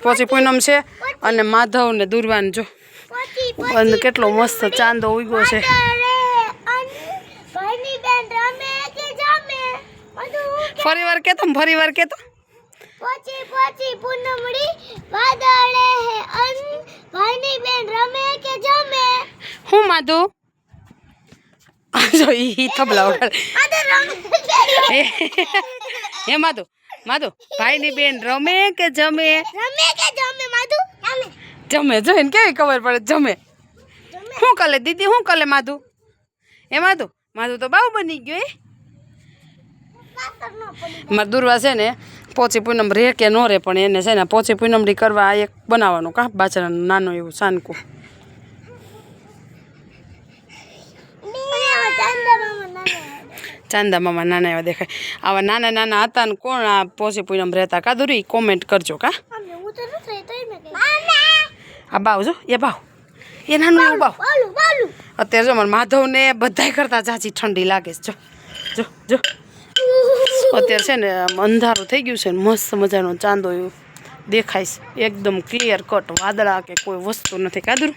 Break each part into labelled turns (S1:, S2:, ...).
S1: પોચી પૂનમ છે અને માધવ ને દુર્વાન જો અને કેટલો મસ્ત ચાંદો ઉગ્યો છે. ફરીવાર કેતો
S2: પોચી પૂનમડી વાદળે હે અન ભાઈની બેન રમે કે જમે.
S1: હું માધુ જો ઈ તબલા વગાડે. હે માધુ ભાઈની બેન રમે કે જમે?
S2: માધુ
S1: જમે. જો એને કેવી ખબર પડે જમે. શું કલે દીદી શું કલે માધુ? એ માધુ તો બાવ બની ગયો. મારા દુર્વા છે ને પોચી પૂનમ રે કે ન રે પણ એને છે ને પોચી પૂનમડી કરવા એક બનાવવાનું કા બાજરાનું નાનું એવું સાનકું. ચાંદા મામા નાના એવા દેખાય. આવા નાના નાના હતા ને કોણ આ પોચી પૂનમ રહેતા કાદુરી કોમેન્ટ કરજો કા. આ બાવ જો એ બાવ એ નાનું એવું બાવ. અત્યારે જો મારા માધવ ને બધાય કરતા જાજી ઠંડી લાગે છે. જો અત્યારે છે ને અંધારું થઈ ગયું છે ને મસ્ત મજાનો ચાંદો એવું દેખાય છે એકદમ ક્લિયર કટ. વાદળા કે કોઈ વસ્તુ નથી કાદુરું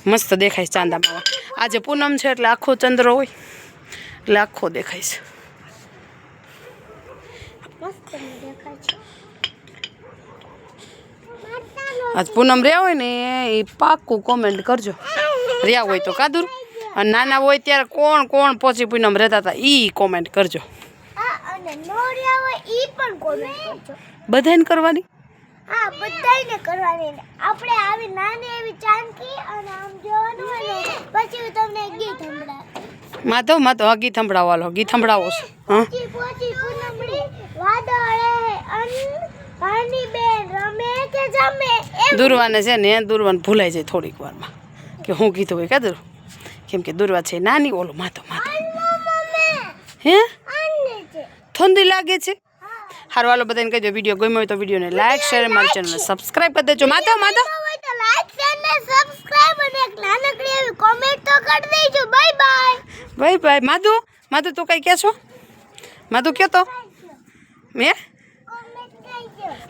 S1: મસ્ત દેખાય છે ચાંદામાં. આજે પૂનમ છે એટલે આખો ચંદ્ર હોય એટલે આખો દેખાય છે. આજ પૂનમ રહ્યા હોય ને એ પાક્કું કોમેન્ટ કરજો રહ્યા હોય તો કાદુર. અને નાના હોય ત્યારે કોણ કોણ પોચી પૂનમ રહેતા હતા ઈ કોમેન્ટ કરજો. બધાને કરવાની.
S2: હા બધાને કરવાની. આપણે આવી નાની એવી ચાંદકી અને આમ જોવાનું હોય ને પછી તમને ગીત સંભળાવ.
S1: માધવ હા ગીત સંભળાવો. હાલો ગીત સંભળાવો છો. હા
S2: પોચી પૂનમડી વાદળે અન ભાઈની બેન રમે કે જમે.
S1: દુર્વાને છે ને દુર્વાન ભૂલાઈ જાય થોડીક વારમાં કે હું કીધું હોય કાદર. કેમ કે દુર્વા છે નાની. ઓલો માધવ હે ઠંડી લાગે છે. હારું હાલો બધાને કહી દો વિડીયો ગમ્યો હોય તો વિડીયોને લાઈક શેર મારી ચેનલને સબસ્ક્રાઇબ કરી દેજો. માધવ
S2: લાઈક શેર ને સબસ્ક્રાઇબ અને એક નાનકડી એવી કોમેન્ટ તો કરી દેજો. Bye
S1: bye. માધુ તું કઈ કે છો? માધુ કે તો મેં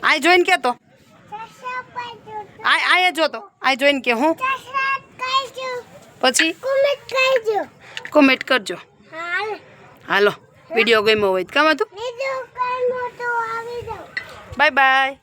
S1: આય જોઈને કે તો આય જો તો આય જોઈને કે હું પછી કોમેન્ટ કરજો. હાલો વિડીયો ગમ્યો હોય તો કામ હતું. Bye bye.